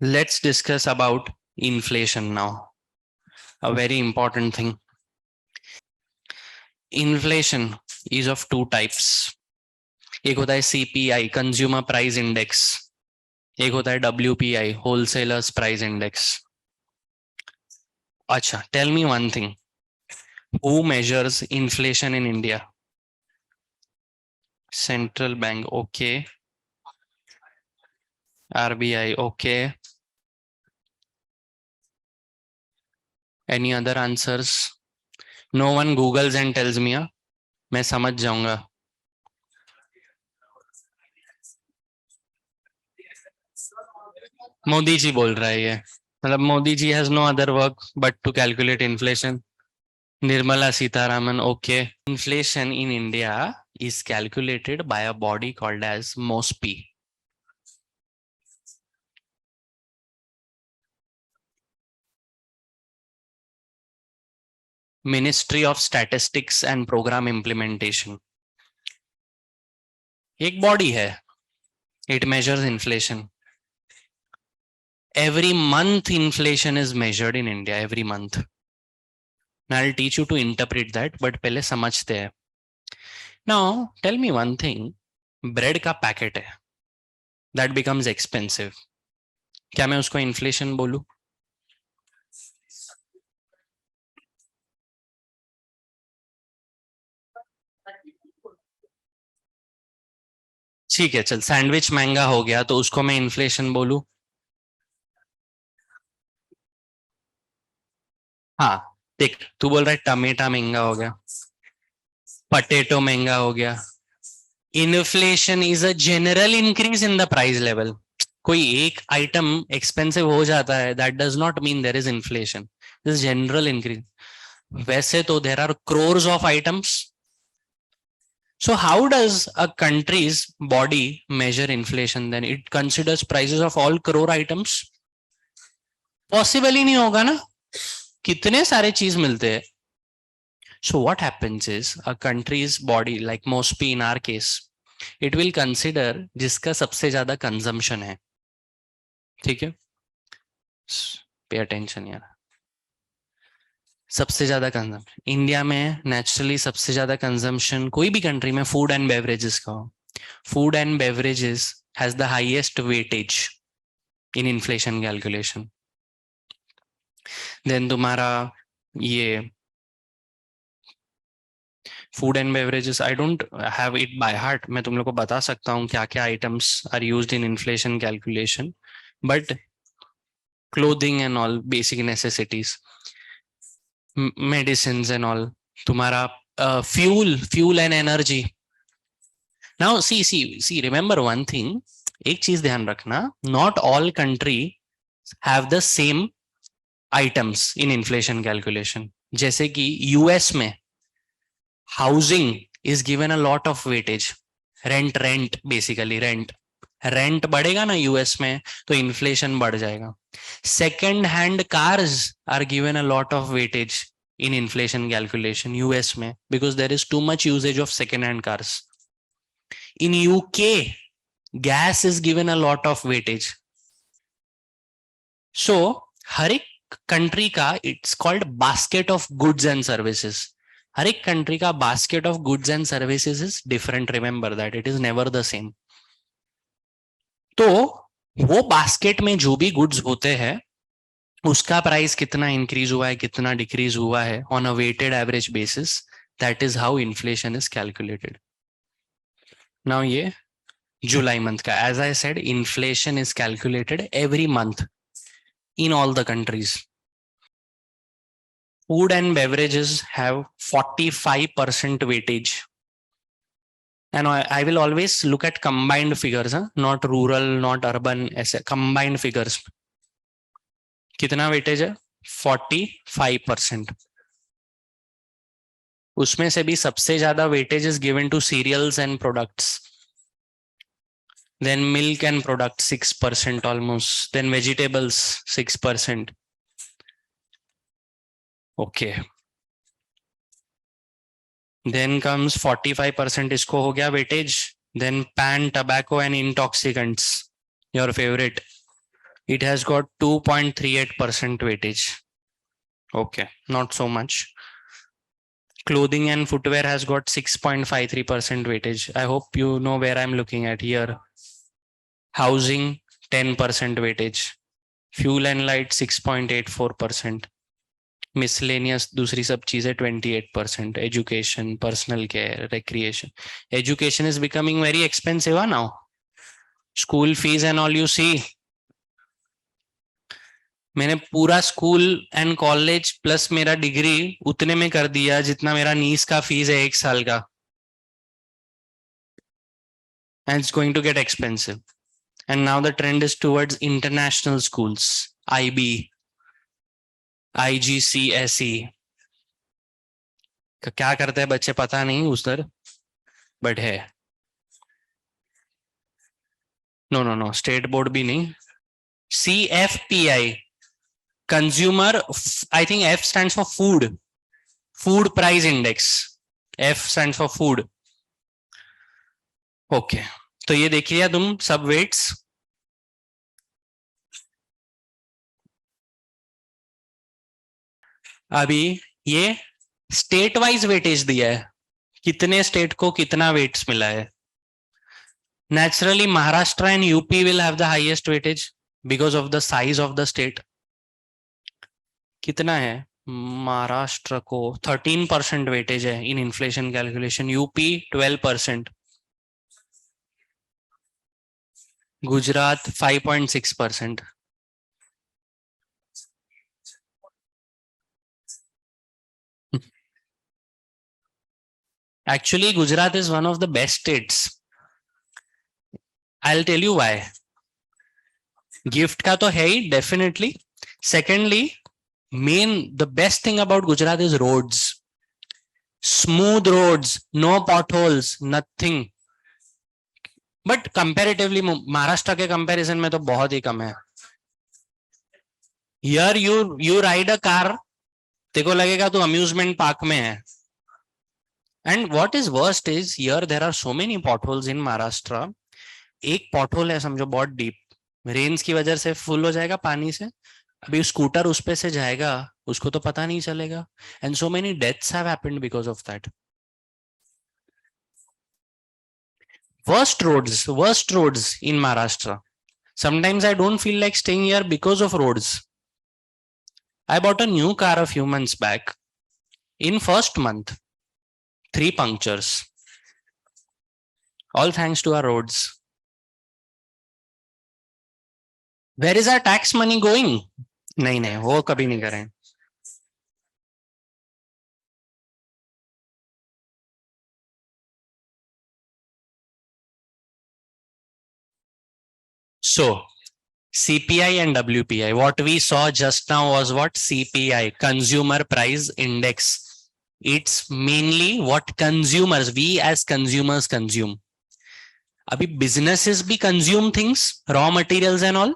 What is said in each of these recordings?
Let's discuss about inflation now. A very important thing. Inflation is of two types. एक होता है CPI, Consumer Price Index. एक होता है WPI, Wholesalers Price Index. अच्छा, tell me one thing. Who measures inflation in India? Central Bank, okay. RBI, okay. Any other answers? No one Googles and tells me. मैं समझ जाऊंगा. मोदी जी बोल रहा है ये. मतलब Modi ji has no other work but to calculate inflation. Nirmala Sitharaman, okay. Inflation in India is calculated by a body called as MOSPI. Ministry of Statistics and Program Implementation. एक body है. It measures inflation. Every month inflation is measured in India, every month. Now I'll teach you to interpret that, but पहले समझते हैं. Now tell me one thing. Bread का packet है. That becomes expensive. क्या मैं उसको inflation बोलूं? ठीक है, चल सैंडविच महंगा हो गया तो उसको मैं इन्फ्लेशन बोलूं? हाँ, देख तू बोल रहा है टमेटा महंगा हो गया, पटेटो महंगा हो गया. Inflation is a general increase in the price level. कोई एक आइटम एक्सपेंसिव हो जाता है that does not mean there is inflation. This general increase. वैसे तो there are crores of items. So how does a country's body measure inflation then? It considers prices of all crore items? Possible ही नहीं होगा ना, कितने सारे चीज मिलते हैं. So what happens is a country's body, like MOSPI in our case, it will consider जिसका सबसे ज्यादा कंजम्पशन है. ठीक है, पे अटेंशन यार. सबसे ज्यादा कंजम्पशन इंडिया में नेचुरली सबसे ज्यादा कंजम्पशन कोई भी कंट्री में फूड एंड बेवरेजेस का हो. Food and beverages has the highest weightage in inflation calculation. Then तुम्हारा ये food and beverages, I don't have it by heart. मैं तुम लोग को बता सकता हूँ क्या क्या items are used in inflation calculation, but clothing and all basic necessities, medicine and all, तुम्हारा fuel and energy. Now see remember one thing. एक चीज ध्यान रखना, not all country have the same items in inflation calculation. जैसे कि US में housing is given a lot of weightage. Rent basically rent बढ़ेगा ना यूएस में तो इन्फ्लेशन बढ़ जाएगा. Second hand cars are given a lot of weightage in inflation calculation US में, because there is too much usage of second hand cars. In UK gas is given a lot of weightage. So हर एक country का it's called basket of goods and services. हर एक country का basket of goods and services is different. Remember that it is never the same. तो वो basket में जो भी गुड्स होते हैं उसका प्राइस कितना इंक्रीज हुआ है, कितना डिक्रीज हुआ है on a weighted average basis. That is how inflation is calculated. Now ये जुलाई मंथ का, as I said, inflation is calculated every month in all the countries. Food and beverages have 45% weightage. And I will always look at combined figures, not rural, not urban, ऐसे combined figures. कितना weightage है? 45%. उसमें से भी सबसे ज्यादा weightage is given to cereals and products. Then milk and products 6% almost. Then vegetables 6%. Okay. Then comes 45% इसको हो गया weightage. Then pan, tobacco and intoxicants, your favorite. It has got 2.38% weightage. Okay, not so much. Clothing and footwear has got 6.53% weightage. I hope you know where I'm looking at here. Housing, 10% weightage. Fuel and light, 6.84%. Miscellaneous दूसरी सब चीजें 28%. Education, personal care, recreation. Education is becoming very expensive now. School fees and all you see. मैंने पूरा school and college plus मेरा degree उतने में कर दिया जितना मेरा नीस का फीस है 1 साल का. And it's going to get expensive. And now the trend is towards international schools, IB, IGCSE. क्या करते हैं बच्चे पता नहीं उधर, बट है. नो स्टेट बोर्ड भी नहीं. CFPI, consumer, I think F stands for food price index. F stands for food. Okay, तो ये देख लिया तुम सब वेट्स. अभी ये स्टेट वाइज वेटेज दिया है, कितने स्टेट को कितना वेट्स मिला है. Naturally, Maharashtra and UP will have the highest weightage because of the size of the state. कितना है महाराष्ट्र को? 13% वेटेज है इन inflation calculation. UP 12%. Gujarat 5.6%. Actually, Gujarat is one of the best states. I'll tell you why. Gift का तो है ही definitely. Secondly, main the best thing about Gujarat is roads. Smooth roads, no potholes, nothing. But comparatively Maharashtra के comparison में तो बहुत ही कम है. Here you ride a car, तेको लगेगा तू अम्यूजमेंट पार्क में है. And what is worst is here there are so many potholes in Maharashtra. एक पॉटहोल है समझो बहुत डीप, रेन्स की वजह से फुल हो जाएगा पानी से. अभी स्कूटर उस पे से जाएगा, उसको तो पता नहीं चलेगा. And so many deaths have happened because of that. Worst roads in Maharashtra. Sometimes I don't feel like staying here because of roads. I bought a new car a few months back. In first month, 3 punctures. All thanks to our roads. Where is our tax money going? नहीं, वो कभी नहीं करें. So, CPI and WPI. What we saw just now was what? CPI, Consumer Price Index. It's mainly what consumers, we as consumers consume. अभी businesses भी consume things, raw materials and all.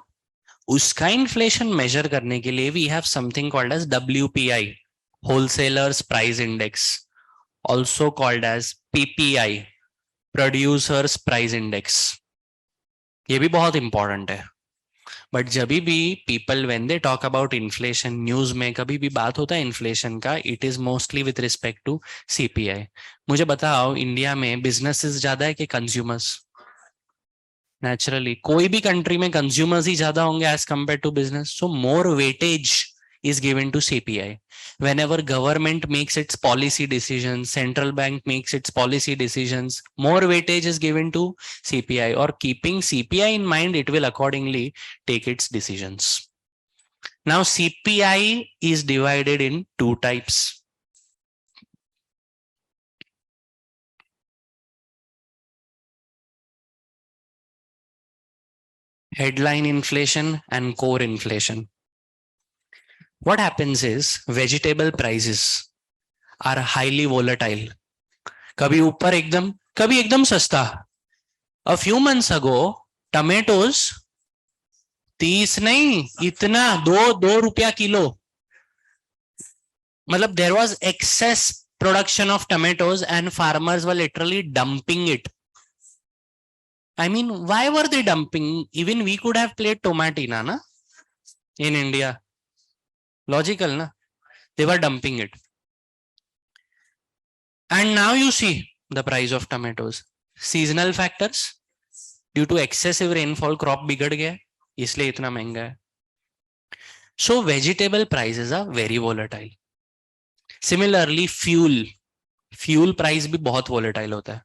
उसका inflation measure करने के लिए we have something called as WPI, Wholesalers Price Index, also called as PPI, Producers Price Index. ये भी बहुत important है. बट जब भी people when they talk about inflation, news में कभी भी बात होता है इन्फ्लेशन का, it is mostly with respect to CPI. मुझे बताओ इंडिया में बिजनेसेस ज्यादा है कि कंज्यूमर्स? नेचुरली कोई भी कंट्री में कंज्यूमर्स ही ज्यादा होंगे as compare to business. So more weightage is given to CPI. Whenever government makes its policy decisions, central bank makes its policy decisions, more weightage is given to CPI, or keeping CPI in mind, it will accordingly take its decisions. Now, CPI is divided in 2 types. Headline inflation and core inflation. What happens is vegetable prices are highly volatile. कभी ऊपर एकदम, कभी एकदम सस्ता. A few months ago, tomatoes 30 नहीं, इतना 2 रुपया kilo. मतलब there was excess production of tomatoes and farmers were literally dumping it. I mean, why were they dumping? Even we could have played tomatina, na? in India? Logical, na? They were dumping it. And now you see the price of tomatoes. Seasonal factors, due to excessive rainfall, crop बिगड़ गया, इसलिए इतना महंगा है. So vegetable prices are very volatile. Similarly, fuel price भी बहुत volatile होता है.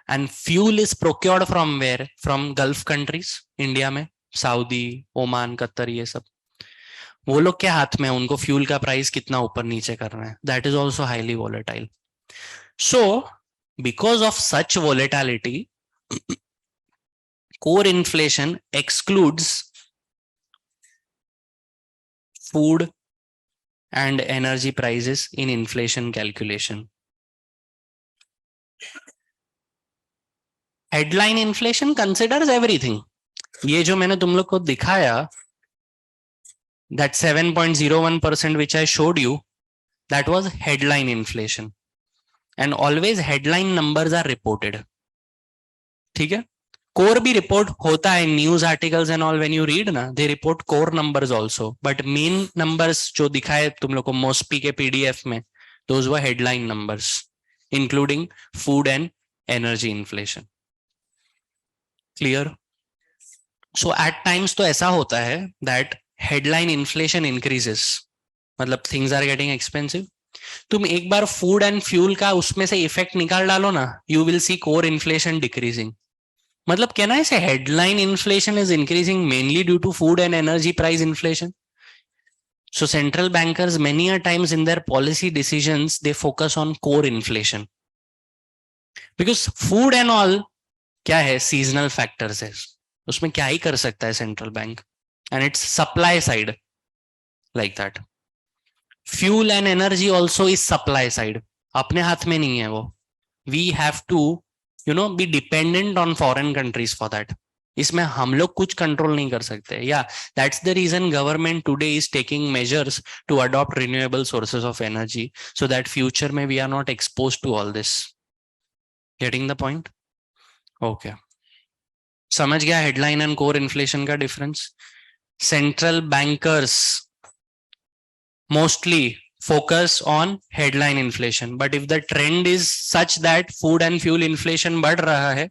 And fuel is procured from where? From Gulf countries, India में, Saudi, Oman, Qatar, ये सब. वो लोग के हाथ में उनको फ्यूल का प्राइस कितना ऊपर नीचे करना है. That is also highly volatile. So, because of such volatility, core inflation excludes food and energy prices in inflation calculation. Headline inflation considers everything. ये जो मैंने तुम लोग को दिखाया, that 7.01% which I showed you, that was headline inflation. And always headline numbers are reported. ठीक है? Core भी report होता है, news articles and all when you read ना, they report core numbers also. But main numbers जो दिखाए तुम लोग को MOSPI के PDF में, those were headline numbers, including food and energy inflation. Clear? So at times तो ऐसा होता है that headline inflation increases, मतलब things are getting expensive. तुम एक बार food and fuel का उसमें से effect निकाल डालो ना, you will see core inflation decreasing. मतलब can I say headline inflation is increasing mainly due to food and energy price inflation? So central bankers many a times in their policy decisions they focus on core inflation, because food and all क्या है, seasonal factors है, उसमें क्या ही कर सकता है central bank, and it's supply side like that. Fuel and energy also is supply side, अपने हाथ में नहीं है वो. We have to be dependent on foreign countries for that. इसमें हम लोग कुछ कंट्रोल नहीं कर सकते. Yeah, that's the reason government today is taking measures to adopt renewable sources of energy so that future में we are not exposed to all this. Getting the point? Okay. समझ गया हेडलाइन एंड कोर इन्फ्लेशन का difference? Central bankers mostly focus on headline inflation, but if the trend is such that food and fuel inflation बढ़ रहा है,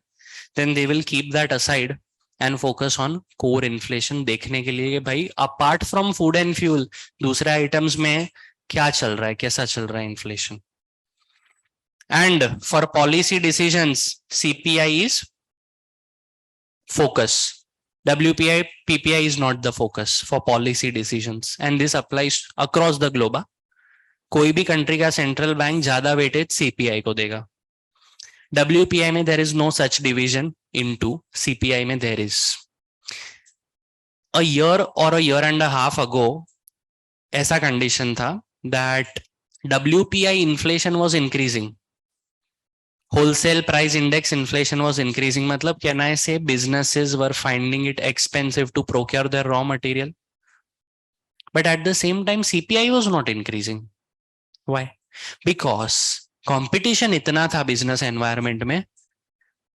then they will keep that aside and focus on core inflation, देखने के लिए भाई apart from food and fuel दूसरे items में क्या चल रहा है, कैसा चल रहा है inflation. And for policy decisions, CPI is focus. WPI, PPI is not the focus for policy decisions, and this applies across the globe. कोई भी कंट्री का सेंट्रल बैंक ज्यादा वेटेज सीपीआई को देगा. WPI में there is no such division into, CPI में there is. A year and a half ago ऐसा condition था that WPI inflation was increasing, wholesale price index inflation was increasing. मतलब can I say businesses were finding it expensive to procure their raw material, but at the same time CPI was not increasing. Why? Because competition इतना था business environment में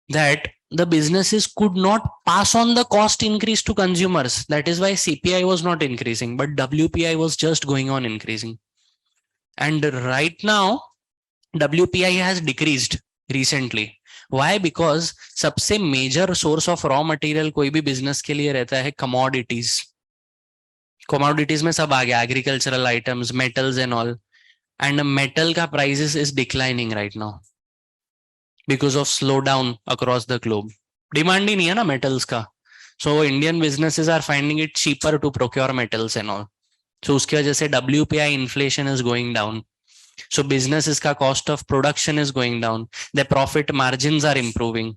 that the businesses could not pass on the cost increase to consumers. That is why CPI was not increasing, but WPI was just going on increasing. And right now WPI has decreased recently. Why? Because सबसे major source of raw material कोई भी business के लिए रहता है commodities. Commodities में सब आ गया, agricultural items, metals and all. And metal का prices is declining right now because of slowdown across the globe. Demand ही नहीं है ना metals का. So Indian businesses are finding it cheaper to procure metals and all. So उसकी वजह से WPI inflation is going down. So businesses का cost of production is going down. Their profit margins are improving.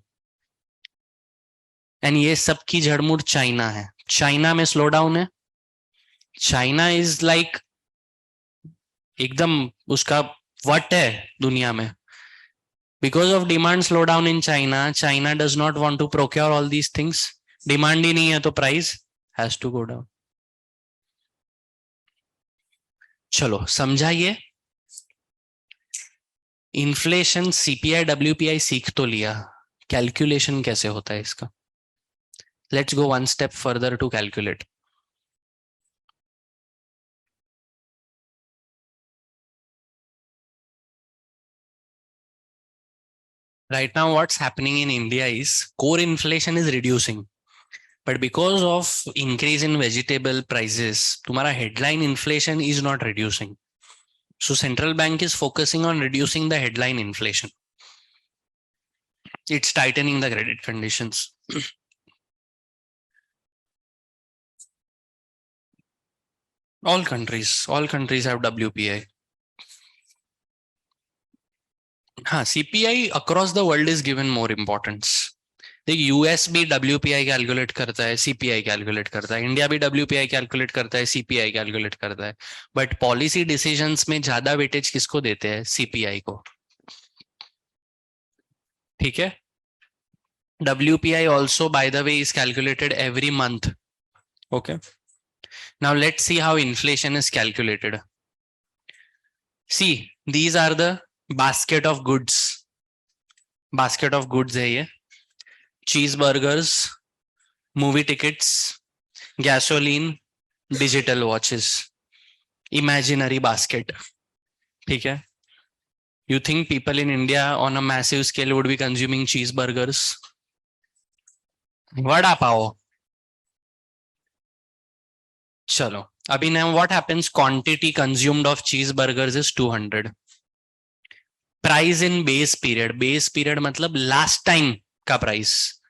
And ये सब की जड़मूड़ China है. China में slowdown है. China is like एकदम उसका वट है दुनिया में. Because of demand slowdown in China, China does not want to procure all these things. Demand ही नहीं है तो price has to go down. चलो समझाइए. इन्फ्लेशन, सीपीआई, WPI सीख तो लिया, कैलकुलेशन कैसे होता है इसका? Let's go one step further to calculate. Right now, what's happening in India is core inflation is reducing. But because of increase in vegetable prices, तुम्हारा headline inflation is not reducing. So central bank is focusing on reducing the headline inflation. It's tightening the credit conditions. All countries have WPI. CPI across the world is given more importance. देख US भी WPI calculate करता है, CPI calculate करता है, India भी WPI calculate करता है, CPI calculate करता है, बट पॉलिसी डिसीजंस में ज्यादा वेटेज किसको देते हैं? CPI को. ठीक है. WPI also, by the way, is calculated every month. Okay. Now let's see how inflation is calculated. See, these are the basket of goods. Basket of goods है ये. Cheeseburgers, movie tickets, gasoline, digital watches. Imaginary basket. ठीक है. You think people in India on a massive scale would be consuming cheeseburgers? Vada pav. Chalo. Abhi now what happens? Quantity consumed of cheeseburgers is 200. Price in base period. Base period मतलब last time का price.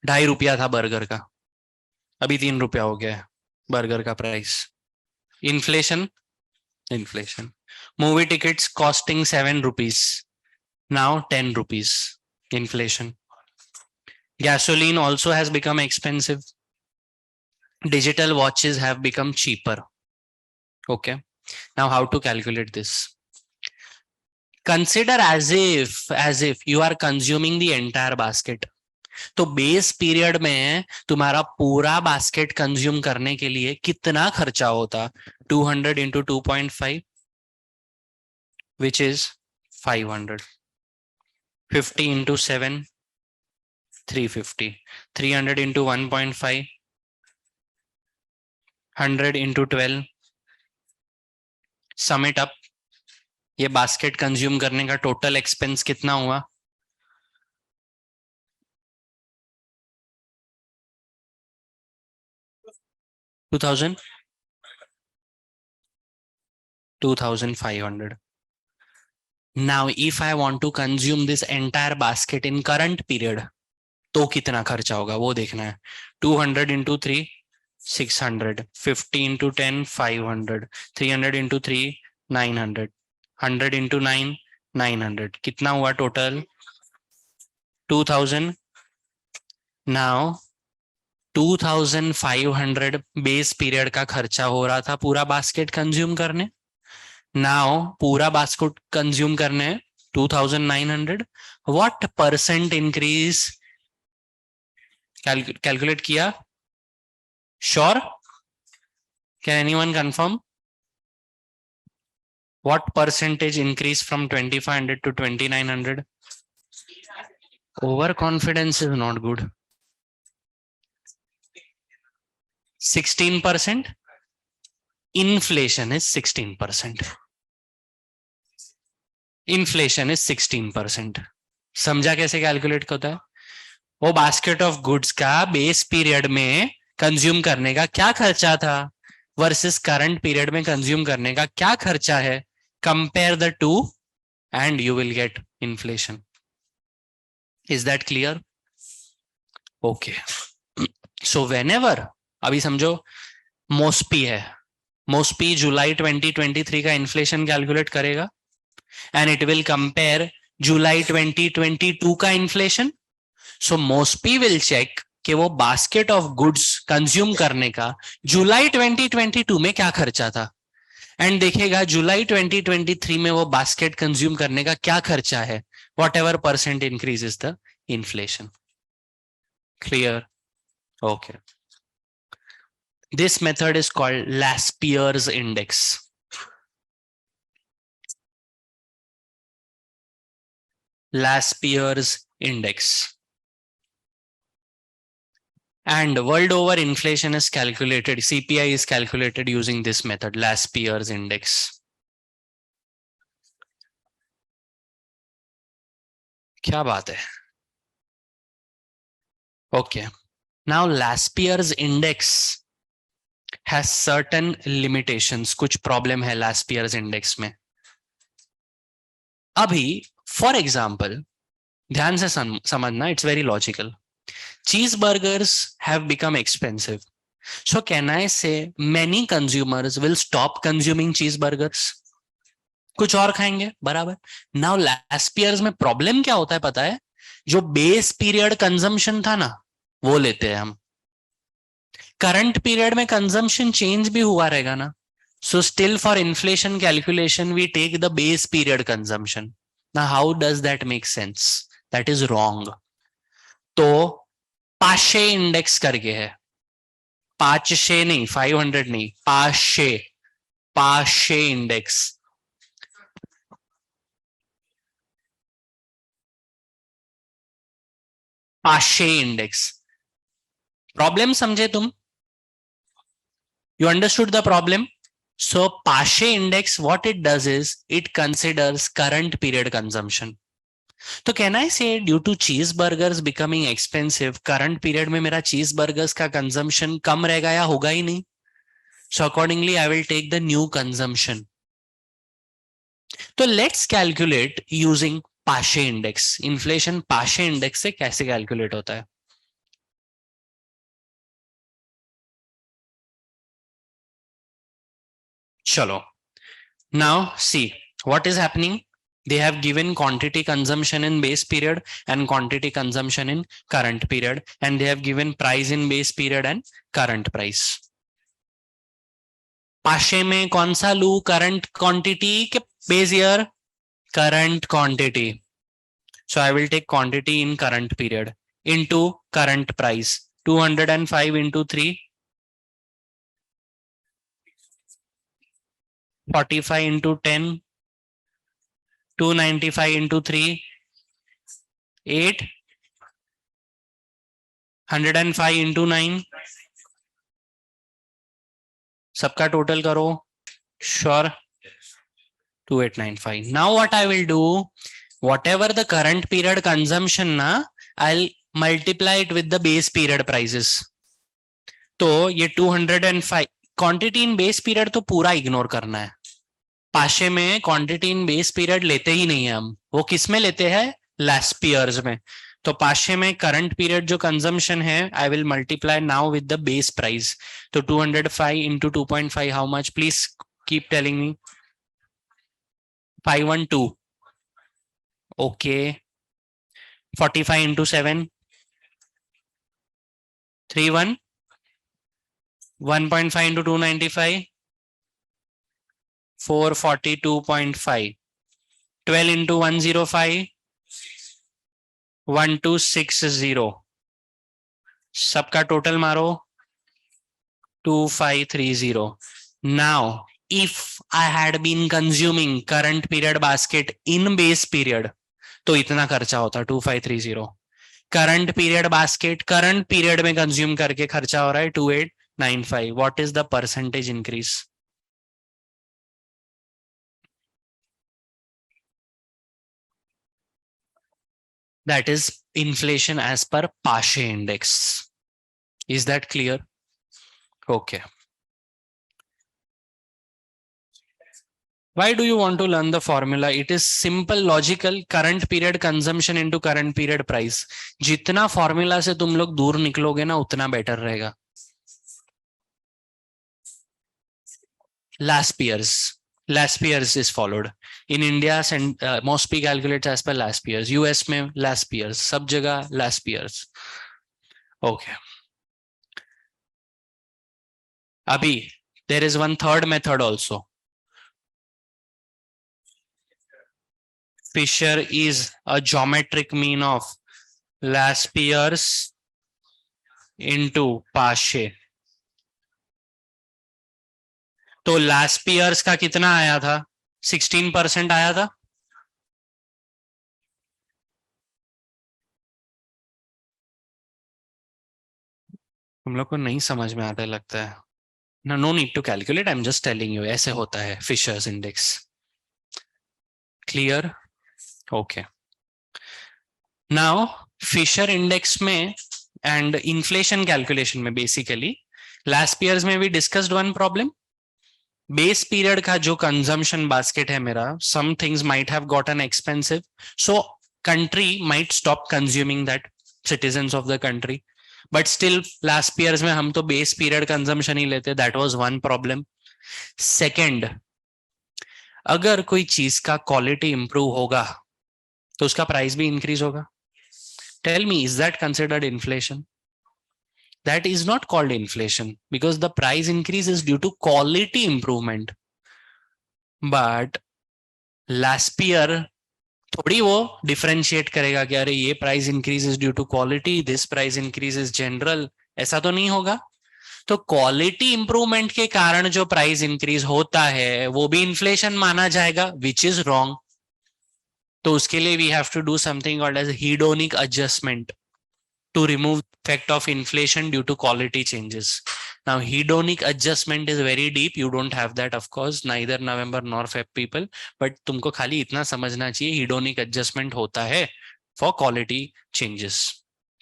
₹2.5 था burger का. अभी ₹3 हो गया है burger का price. Inflation. Movie tickets costing ₹7. Now ₹10. Inflation. Gasoline also has become expensive. Digital watches have become cheaper. Okay. Now how to calculate this? Consider as if you are consuming the entire basket. तो base period में तुम्हारा पूरा basket consume करने के लिए कितना खर्चा होता? 200 into 2.5, which is 500. 50 into 7, 350. 300 into 1.5, 100 into 12. Sum it up. ये बास्केट कंज्यूम करने का टोटल एक्सपेंस कितना हुआ? $2,500. Now, if I want to consume this entire basket in current period, तो कितना खर्चा होगा वो देखना है. 200 into 3, 600. 50 into 10, 500. 300 into 3, 900. 100 into 9, 900. कितना हुआ टोटल? 2000. Now 2500 बेस पीरियड का खर्चा हो रहा था पूरा बास्केट कंज्यूम करने. नाउ पूरा बास्केट कंज्यूम करने 2900. व्हाट परसेंट इंक्रीज कैलकुलेट किया? Sure? Can anyone confirm? What percentage increase from 2500 to 2900? Overconfidence is not good. 16%. Inflation is 16%. Inflation is 16%. समझा कैसे कैलकुलेट होता है? वो बास्केट ऑफ गुड्स का बेस पीरियड में कंज्यूम करने का क्या खर्चा था वर्सेस करंट पीरियड में कंज्यूम करने का क्या खर्चा है. Compare the two and you will get inflation. Is that clear? Okay. So whenever, अभी समझो मोस्पी है. मोस्पी जुलाई 2023 का इन्फ्लेशन कैलकुलेट करेगा and it will compare जुलाई 2022 का inflation. So MoSPI will check कि वो बास्केट ऑफ गुड्स कंज्यूम करने का जुलाई 2022 में क्या खर्चा था एंड देखेगा जुलाई 2023 में वो बास्केट कंज्यूम करने का क्या खर्चा है. Whatever percent increase is the inflation. Clear? Okay. This method is called Laspeyres index. Laspier's index. And world over inflation is calculated, CPI is calculated using this method, Laspier's index. क्या बात है. Okay. Now Laspier's index has certain limitations. कुछ problem है Laspier's index में. अभी for example, ध्यान से समझना, it's very logical. Cheeseburgers have become expensive. So can I say many consumers will stop consuming cheeseburgers? कुछ और खाएंगे, बराबर. Now Laspier's में problem क्या होता है पता है? जो बेस पीरियड कंजम्पशन था ना, वो लेते हैं हम. करंट पीरियड में कंजम्पशन चेंज भी हुआ रहेगा ना. So still for inflation calculation we take the base period consumption. Now how does that make sense? That is wrong. तो पाशे इंडेक्स करके है. 500 नहीं, 500 नहीं, पाशे. पाशे इंडेक्स. पाशे इंडेक्स. प्रॉब्लम समझे तुम? You understood the problem? So Paasche index, what it does is it considers current period consumption. तो can I say due to cheeseburgers becoming expensive, current period में मेरा cheeseburgers का consumption कम रहेगा या होगा ही नहीं? So accordingly I will take the new consumption. तो let's calculate using Paasche index. Inflation Paasche index से कैसे calculate होता है? चलो. Now see what is happening. They have given quantity consumption in base period and quantity consumption in current period, and they have given price in base period and current price. पाशे में कौन सा लू? Current quantity के base year? Current quantity. So I will take quantity in current period into current price. 205 into 3, 45 into 10, 295 into 3, 8, 105 into 9. सबका total करो. Sure. 2895. Now what I will do, whatever the current period consumption na, I'll multiply it with the base period prices. तो ये 205 quantity in base period तो पूरा ignore करना है. पाशे में क्वांटिटी इन बेस पीरियड लेते ही नहीं है हम. वो किस में लेते हैं? लास्पियर्स में. तो पाशे में करंट पीरियड जो कंजम्पशन है, I will multiply now with the base price. तो 205 into 2.5 how much? Please keep telling me. 512. Okay. 45 into 7. 31. 1.5 into 295. 442.5. 12 into 105. 1260. सबका टोटल मारो. 2530. Now, if I had been consuming current period basket in base period, तो इतना खर्चा होता 2530. Current period basket current period में consume करके खर्चा हो रहा है 2895. What is the percentage increase? That is inflation as per Paasche index. Is that clear? Okay. Why do you want to learn the formula? It is simple, logical. Current period consumption into current period price. जितना formula से तुम लोग दूर निकलोगे ना, उतना better रहेगा. Laspier's is followed. In India, MOSPI calculates as per Laspier's. US में Laspier's. सब जगह Laspier's. Okay. अभी there is one third method also. Fisher is a geometric mean of Laspier's into Paasche. तो Laspier's का कितना आया था? 16% आया था. तुम लोग को नहीं समझ में आता लगता है. No need to calculate. I'm just telling you. ऐसे होता है Fisher's index. Clear? Okay. Now Fisher index में एंड इन्फ्लेशन कैलकुलेशन में बेसिकली लास्ट ईयर्स में भी discussed one problem. Base period का जो कंजम्पशन बास्केट है मेरा, some things might have gotten expensive, so country might stop consuming that, citizens of the country. But still last years में हम तो बेस पीरियड कंजम्पशन ही लेते, that was one problem. Second, अगर कोई चीज का क्वालिटी इंप्रूव होगा तो उसका प्राइस भी इंक्रीज होगा. Tell me, is that considered inflation? That is not called inflation because the price increase is due to quality improvement. But last year थोड़ी वो डिफरेंशिएट करेगा कि अरे ये price increase is due to quality, this price increase is general. ऐसा तो नहीं होगा. तो क्वालिटी इंप्रूवमेंट के कारण जो प्राइस इंक्रीज होता है वो भी इन्फ्लेशन माना जाएगा, विच इज रॉन्ग. तो उसके लिए we have to do something called as hedonic adjustment to remove effect of inflation due to quality changes. Now, hedonic adjustment is very deep. You don't have that, of course, neither November nor Feb people. But तुमको खाली इतना समझना चाहिए, hedonic adjustment होता है for quality changes.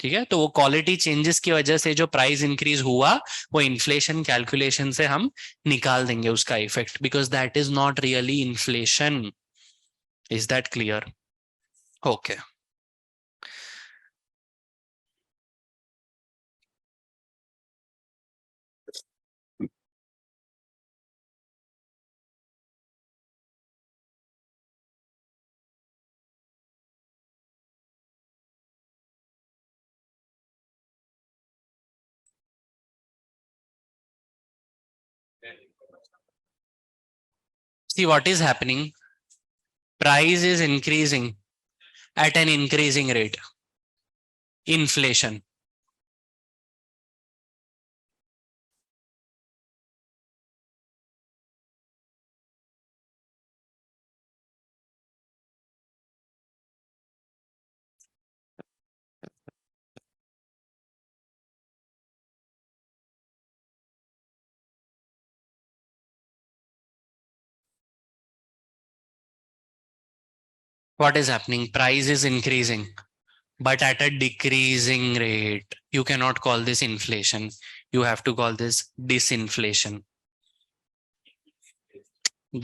ठीक है, तो वो क्वालिटी चेंजेस की वजह से जो प्राइस इंक्रीज हुआ वो इन्फ्लेशन कैलकुलेशन से हम निकाल देंगे उसका effect, because that is not really inflation. Is that clear? Okay. See what is happening. Price is increasing at an increasing rate. Inflation. What is happening? Price is increasing, but at a decreasing rate. You cannot call this inflation. You have to call this disinflation.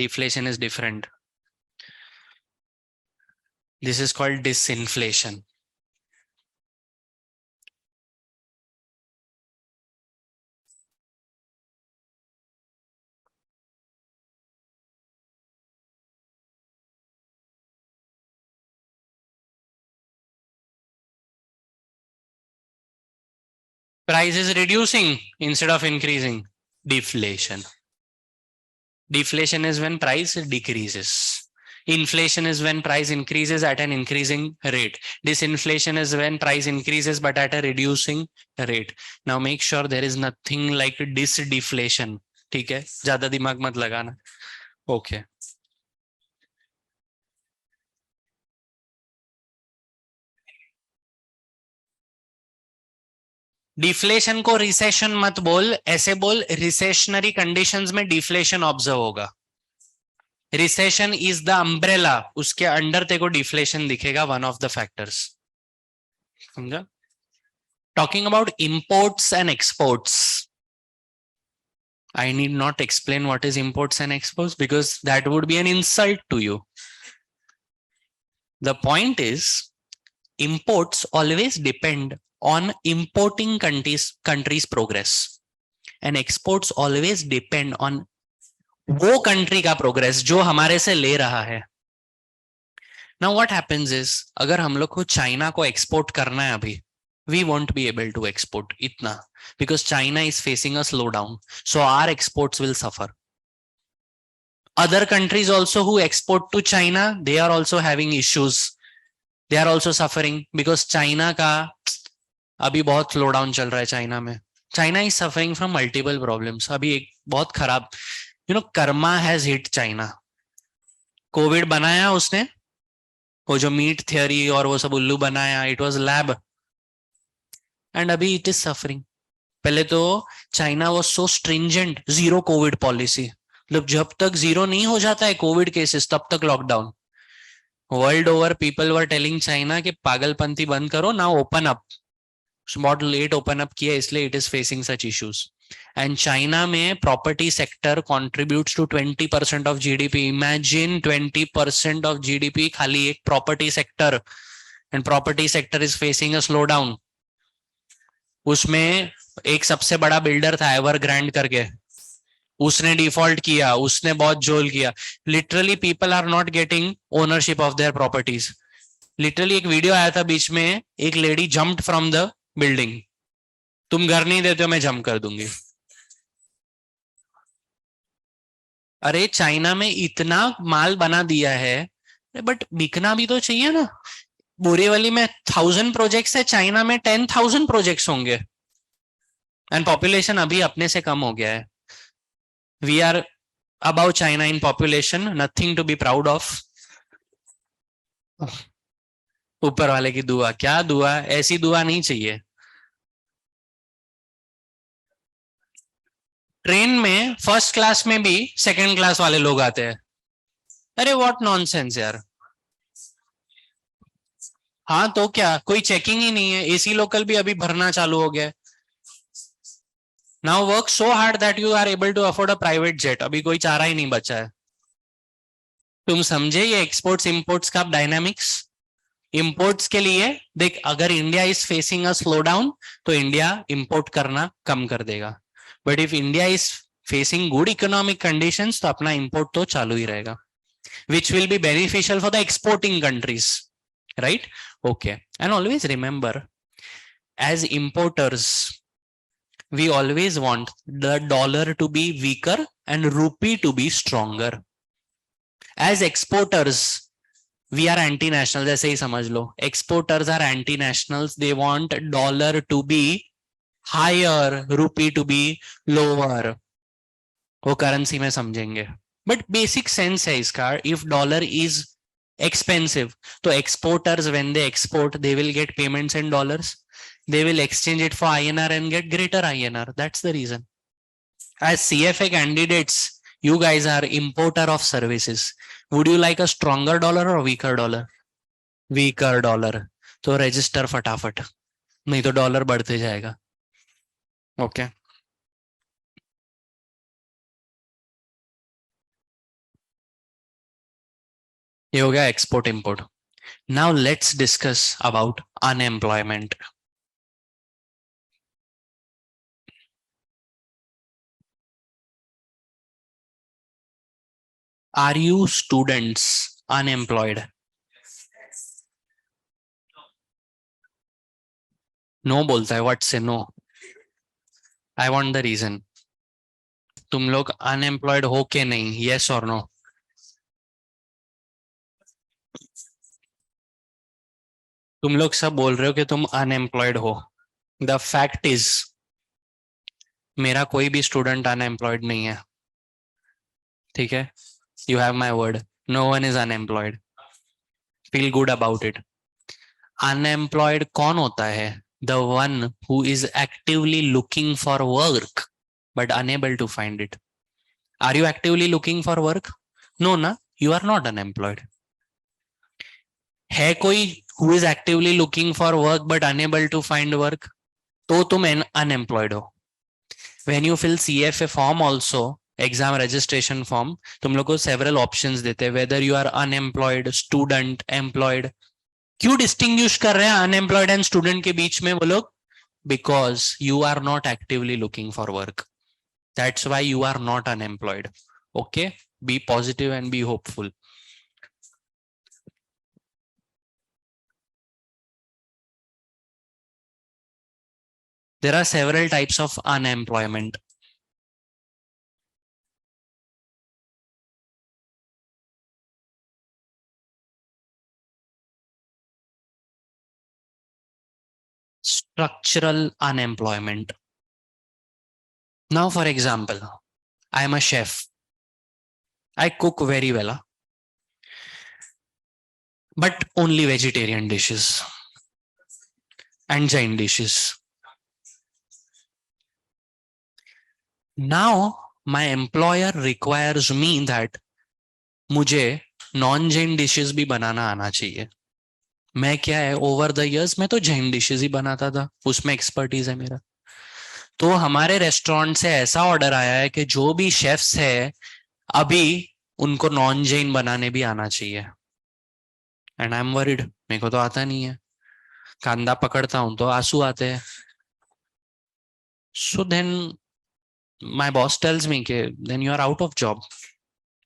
Deflation is different. This is called disinflation. Price is reducing instead of increasing. Deflation. Deflation is when price decreases. Inflation is when price increases at an increasing rate. Disinflation is when price increases but at a reducing rate. Now make sure there is nothing like disdeflation. ठीक है, ज्यादा दिमाग मत लगाना. Okay. Deflation को recession मत बोल, ऐसे बोल रिसेशनरी कंडीशंस में डिफ्लेशन ऑब्जर्व होगा. रिसेशन इज द अम्ब्रेला, उसके अंडर तेरे को डिफ्लेशन दिखेगा, वन ऑफ द फैक्टर्स. समझा? Talking about imports and exports, I need not explain what is imports and exports because that would be an insult to you. The point is, imports always depend on importing countries progress and exports always depend on वो country का progress जो हमारे से ले रहा है. Now what happens is, अगर हम लोग को चाइना को एक्सपोर्ट करना है अभी, we won't be able to export itna because China is facing a slowdown, so our exports will suffer. Other countries also who export to China, they are also having issues, they are also suffering because China का अभी बहुत slowdown चल रहा है. China में, China is suffering from multiple problems. अभी एक बहुत खराब, karma has hit China. Covid बनाया उसने, वो जो मीट थियरी और वो सब उल्लू बनाया, इट वाज लैब एंड अभी इट इज सफरिंग. पहले तो China was so stringent, zero Covid policy, मतलब जब तक जीरो नहीं हो जाता है कोविड केसेस तब तक lockdown. World over people were telling China कि पागलपंती बंद करो, नाउ ओपन अप, बहुत लेट ओपन अप किया इसलिए it is facing such issues. And China में property sector contributes to 20% of GDP. Imagine 20% of GDP खाली एक property sector, and property sector is facing a slow down. उसमें एक सबसे बड़ा बिल्डर था एवरग्रैंड करके, उसने डिफॉल्ट किया, उसने बहुत जोल किया. Literally people are not getting ownership of their properties. Literally एक वीडियो आया था बीच में, एक lady jumped from the building. तुम घर नहीं देते हो, मैं जंप कर दूंगी. अरे चाइना में इतना माल बना दिया है, बट बिकना भी तो चाहिए ना. बोरीवली में 1000 प्रोजेक्ट्स है, चाइना में 10,000 प्रोजेक्ट्स होंगे. एंड पॉपुलेशन अभी अपने से कम हो गया है. We are above China in population, nothing to be proud of. ऊपर वाले की दुआ, क्या दुआ, ऐसी दुआ नहीं चाहिए. ट्रेन में फर्स्ट क्लास में भी सेकंड क्लास वाले लोग आते हैं. अरे व्हाट नॉनसेंस यार. हाँ तो क्या, कोई चेकिंग ही नहीं है. एसी लोकल भी अभी भरना चालू हो गया है. Now work so hard that you are able to afford a private jet. अभी कोई चारा ही नहीं बचा है. तुम समझे ये एक्सपोर्ट्स इंपोर्ट्स का डायनामिक्स. इंपोर्ट्स के लिए देख, अगर India is facing a slow down तो इंडिया इंपोर्ट करना कम कर देगा. But if India is facing good economic conditions तो अपना इंपोर्ट तो चालू ही रहेगा, which will be beneficial for the exporting countries, right? Okay. And always remember, as importers, we always want the dollar to be weaker and rupee to be stronger. As exporters, we are anti-national. जैसे ही समझ लो, exporters are anti-nationals. They want dollar to be higher, rupee to be lower. वो currency में समझेंगे. But basic sense है इसका. If dollar is expensive, so exporters when they export they will get payments in dollars, they will exchange it for INR and get greater INR. That's the reason. As CFA candidates, you guys are importer of services. Would you like a stronger dollar or weaker dollar? Weaker dollar. तो register फटाफट, नहीं तो dollar बढ़ते जाएगा. Okay okay. ये हो गया export import. Now let's discuss about unemployment. Are you students unemployed? No बोलता है. What say no? I want the reason. तुम लोग अनएम्प्लॉयड हो के नहीं, यस और नो? तुम लोग सब बोल रहे हो कि तुम अनएम्प्लॉयड हो. द फैक्ट इज, मेरा कोई भी स्टूडेंट अनएम्प्लॉयड नहीं है. ठीक है, you have my word. No one is unemployed. Feel good about it. Unemployed कौन होता है? The one who is actively looking for work but unable to find it. Are you actively looking for work? No ना, you are not unemployed. है कोई who is actively looking for work but unable to find work, तो तुम unemployed हो. When you fill CFA form also, exam registration form, तुम लोग को several options देते हैं, whether you are unemployed, student, employed. क्यों डिस्टिंग्विश कर रहे हैं अनएम्प्लॉयड एंड स्टूडेंट के बीच में वो लोग? Because you are not actively looking for work. That's why you are not unemployed. Okay, be positive and be hopeful. There are several types of unemployment. Structural unemployment. Now, for example, I am a chef. I cook very well, but only vegetarian dishes and Jain dishes. Now, my employer requires me that मुझे non Jain dishes भी बनाना आना चाहिए। मैं क्या है, over the years मैं तो Jain dishes ही बनाता था, उसमें एक्सपर्टीज है मेरा। तो हमारे रेस्टोरेंट से ऐसा ऑर्डर आया है कि जो भी शेफ्स है अभी, उनको नॉन जैन बनाने भी आना चाहिए। एंड आई एम वरीड, मेरे को तो आता नहीं है, कांदा पकड़ता हूं तो आंसू आते हैं। So then my boss tells me के then you are out of job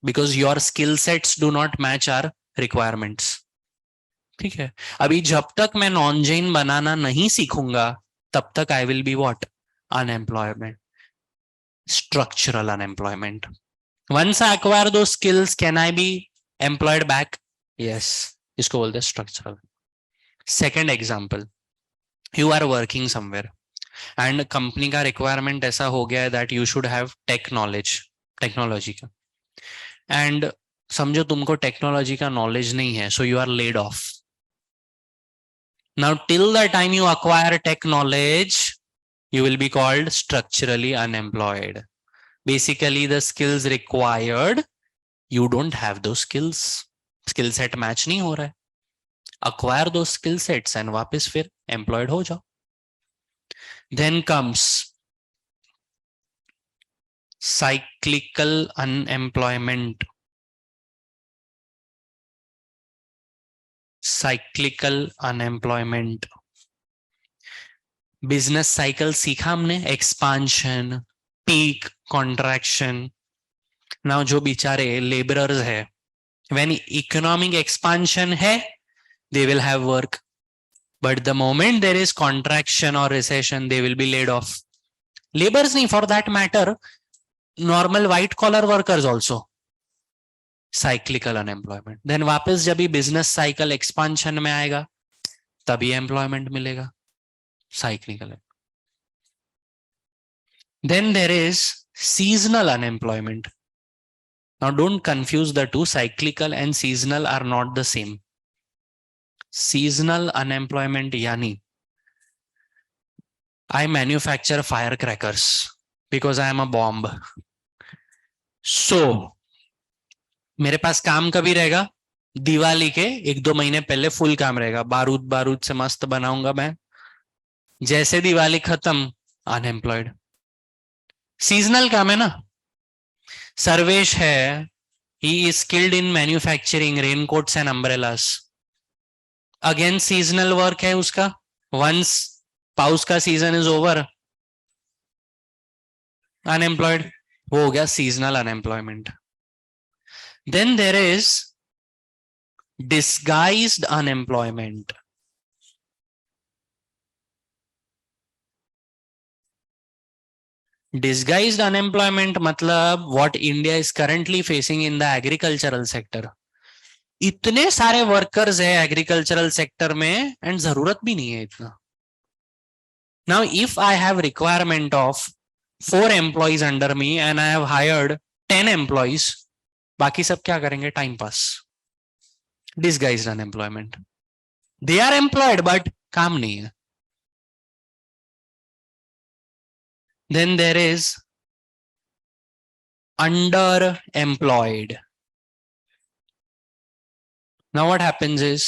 because your skill sets do not match our requirements. ठीक है, अभी जब तक मैं नॉन जैन बनाना नहीं सीखूंगा तब तक I will be what, unemployment, structural unemployment. Once I acquire दो skills can I be employed back? Yes, इसको बोलते हैं structural. Second example, you are working somewhere and company का रिक्वायरमेंट ऐसा हो गया है that you should have tech knowledge, technology का। एंड समझो तुमको टेक्नोलॉजी का नॉलेज नहीं है, so you are laid off. Now till the time you acquire tech knowledge, you will be called structurally unemployed. Basically the skills required, you don't have those skills, skill set match नहीं हो रहा है, acquire those skill sets and वापस फिर employed हो जाओ। Then comes cyclical unemployment। cyclical unemployment, business cycle सीखा हमने, एक्सपांशन, पीक, कॉन्ट्रैक्शन। नाउ जो बेचारे लेबरर्स है, व्हेन इकोनॉमिक एक्सपांशन है they will have work, but the moment there is contraction or recession they will be laid off. Laborers nahi, for that matter normal white collar workers also, cyclical unemployment. Then वापस जब भी business cycle expansion में आएगा तभी employment मिलेगा, cyclical. Then there is seasonal unemployment. Now don't confuse the two, cyclical and seasonal are not the same. Seasonal unemployment yani I manufacture firecrackers because I am a bomb. So मेरे पास काम कभी रहेगा, दिवाली के 1-2 महीने पहले full काम रहेगा, बारूद बारूद से मस्त बनाऊंगा मैं, जैसे दिवाली खत्म अनएम्प्लॉयड। सीजनल काम है ना। सर्वेश है, he is skilled in manufacturing raincoats and umbrellas, again seasonal work है उसका, वंस पाउस का सीजन इज ओवर अनएम्प्लॉयड, वो हो गया seasonal unemployment. Then there is disguised unemployment. Disguised unemployment मतलब what India is currently facing in the agricultural sector. इतने सारे workers है एग्रीकल्चरल सेक्टर में एंड जरूरत भी नहीं है इतना। Now if I have requirement of 4 employees under me and I have hired 10 employees, बाकी सब क्या करेंगे, time pass, disguised unemployment. They are employed but काम नहीं है। Then there is underemployed. Now what happens is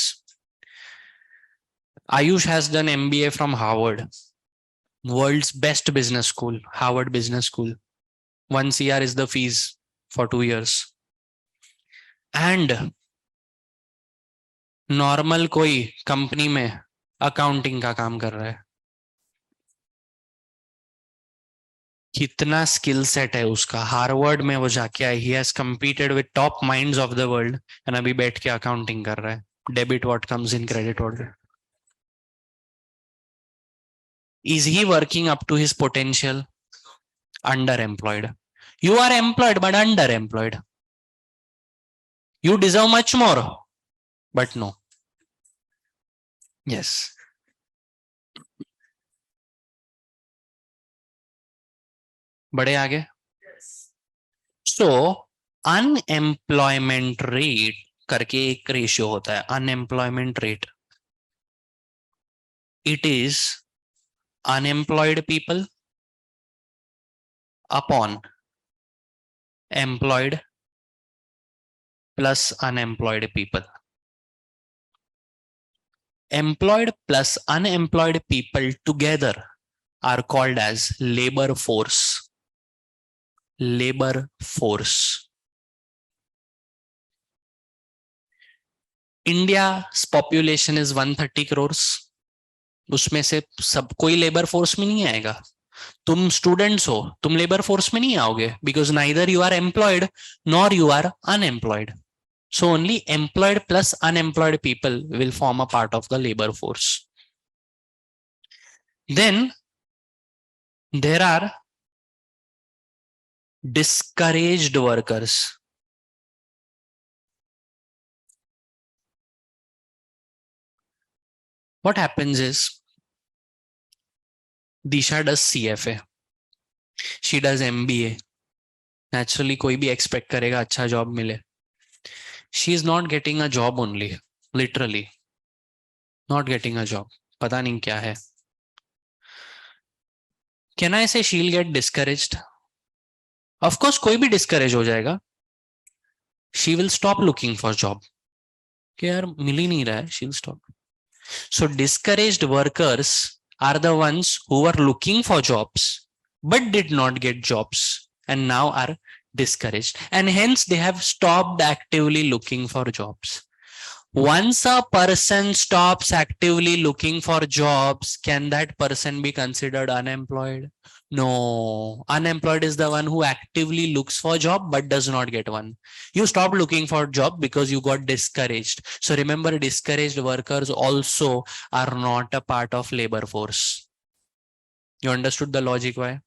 Ayush has done MBA from Harvard, world's best business school, Harvard Business School. 1 CR is the fees for 2 years. And normal कोई company में accounting का काम कर रहा है, कितना skill set है उसका, हार्वर्ड में वो जाके आया, he has competed with top minds of the world and अभी बैठ के अकाउंटिंग कर रहा है, debit what comes in, credit what. Is he working up to his potential? Underemployed. You are employed but underemployed. You deserve much more, but no. Yes. बढ़े आगे। So unemployment rate करके एक रेशियो होता है, unemployment rate, it is unemployed people upon employed plus unemployed people. Employed plus unemployed people together are called as labor force. Labor force. India's population is 130 crores. उसमें से सब कोई labour force में नहीं आएगा. तुम स्टूडेंट्स हो, तुम लेबर फोर्स में नहीं आओगे, because neither you are employed nor you are unemployed. So only employed plus unemployed people will form a part of the labor force. Then there are discouraged workers. What happens is Disha does CFA. She does MBA. Naturally कोई भी expect करेगा अच्छा job मिले. She is not getting a job only. Literally. Not getting a job. पता नहीं क्या है. Can I say she'll get discouraged? Of course कोई भी discourage हो जाएगा. She will stop looking for job. कि यार मिल ही नहीं रहा है. She'll stop. So discouraged workers are the ones who were looking for jobs but did not get jobs and now are discouraged, and hence they have stopped actively looking for jobs. Once a person stops actively looking for jobs, can that person be considered unemployed? No. Unemployed is the one who actively looks for job but does not get one. You stopped looking for job because you got discouraged. So remember, discouraged workers also are not a part of labor force. You understood the logic why?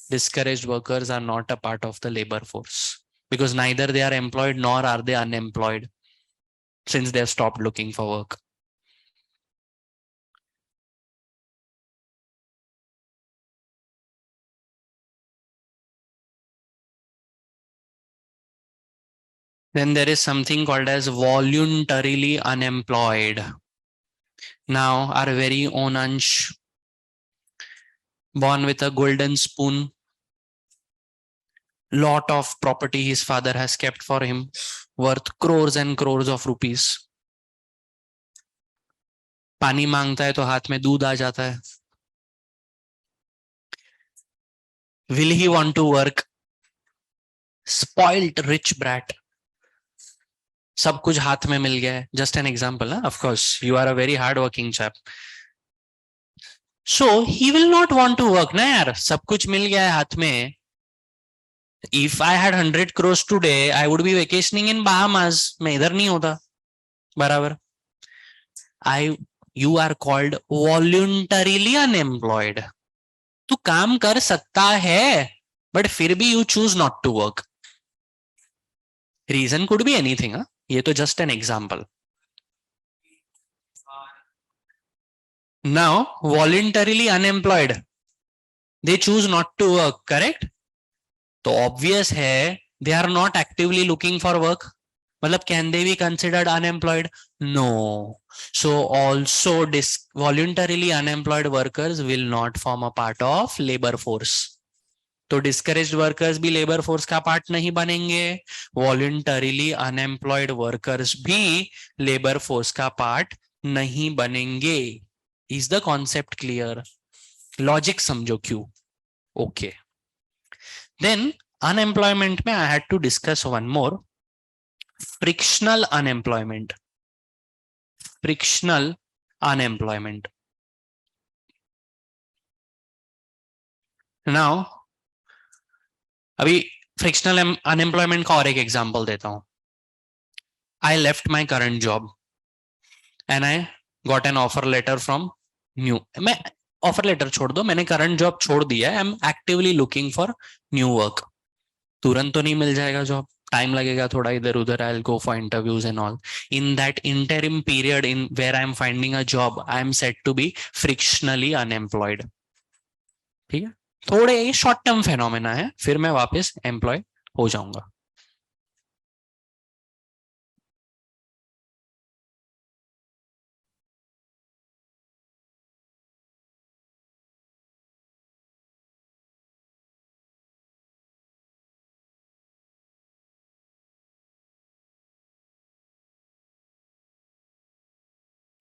Discouraged workers are not a part of the labor force because neither they are employed nor are they unemployed, since they have stopped looking for work. Then there is something called as voluntarily unemployed. Now our very own Ansh, born with a golden spoon, lot of property his father has kept for him, worth crores and crores of rupees. पानी मांगता है तो हाथ में दूध आ जाता है. Will he want to work? Spoiled rich brat. सब कुछ हाथ में मिल गया है. Just an example, huh? Of course, you are a very hard working chap. So he will not want to work ना यार. सब कुछ मिल गया है हाथ में. If I had 100 crores today, I would be vacationing in Bahamas. मैं इधर नहीं होता. बराबर. You are called voluntarily unemployed. तू काम कर सकता है, but फिर भी you choose not to work. Reason could be anything. Huh? ये तो just an example. Now, voluntarily unemployed. They choose not to work, correct? तो obvious है, they are not actively looking for work. मतलब can they be considered unemployed? No. So also voluntarily unemployed workers will not form a part of labor force. तो discouraged workers भी labor force का part नहीं बनेंगे. Voluntarily unemployed workers भी labor force का part नहीं बनेंगे. Is the concept clear? Logic समझो क्यों? Okay. Then unemployment में I had to discuss one more. Frictional unemployment. Frictional unemployment. Now, अभी frictional unemployment का और एक example देता हूँ. I left my current job and I got an offer letter from new. मैं ऑफर लेटर छोड़ दो, मैंने करंट जॉब छोड़ दिया है. I am actively looking for new work. तुरंत तो नहीं मिल जाएगा जॉब, टाइम लगेगा थोड़ा इधर उधर. I will go for interviews and all. In that interim period in where I am finding a job, I am set to be frictionally unemployed. ठीक है, थोड़े ये शॉर्ट टर्म फेनोमेना है, फिर मैं वापस एम्प्लॉय हो जाऊंगा.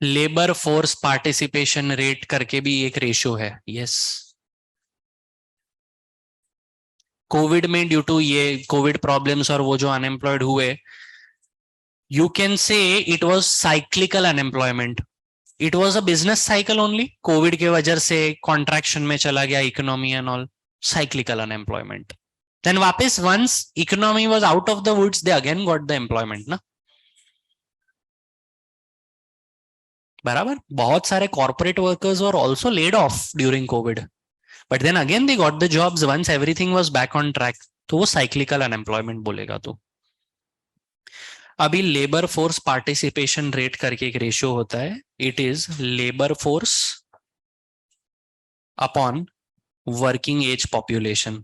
लेबर फोर्स पार्टिसिपेशन रेट करके भी एक रेशियो है. यस, कोविड में ड्यू टू ये कोविड प्रॉब्लम्स और वो जो अनएम्प्लॉयड हुए, you can say it was cyclical unemployment. It was a business cycle only. Covid के वजह से कॉन्ट्रैक्शन में चला गया economy and all. Cyclical unemployment. Then वापस once economy was out of the woods, they again got the employment ना. बराबर. बहुत सारे corporate workers were also laid off during covid, but then again they got the jobs once everything was back on track. तो वो cyclical unemployment बोलेगा. तो अभी labour force participation rate करके एक रेशियो होता है. It is labour force upon working age population.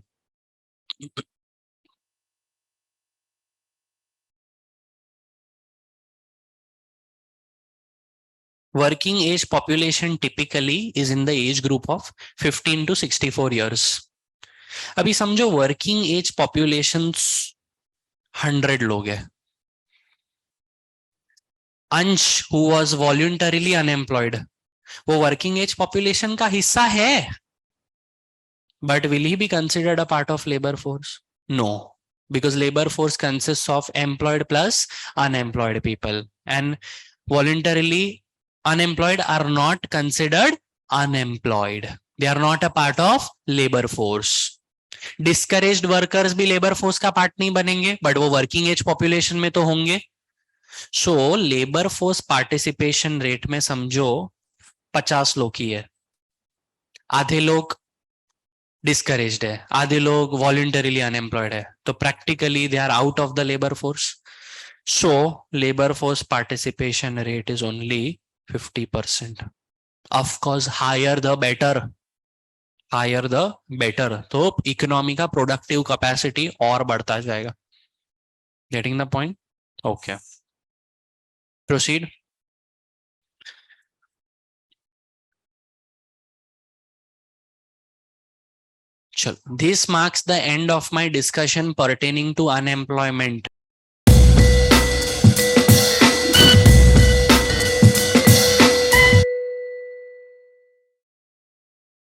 Working age population typically is in the age group of 15 to 64 years. अभी समझो वर्किंग एज पॉपुलेशन 100 लोग है. Ansh who was voluntarily unemployed, वो working age population का हिस्सा है, but will he be considered a part of labour force? No, because labor force consists of employed plus unemployed people, and voluntarily unemployed are not considered unemployed. They are not a part of labor force. Discouraged workers भी labor force का part नहीं बनेंगे, but वो working age population में तो होंगे. So labor force participation rate में समझो 50 लोग ही है. आधे लोग डिस्करेज्ड है, आधे लोग वॉलंटरीली अनएम्प्लॉयड है, तो practically they are out of the labour force. So labour force participation rate is only 50%. Of course higher the better, higher the better. तो इकोनॉमी का प्रोडक्टिव कैपेसिटी और बढ़ता जाएगा. Getting the point? Okay, proceed. This marks the end of my discussion pertaining to unemployment.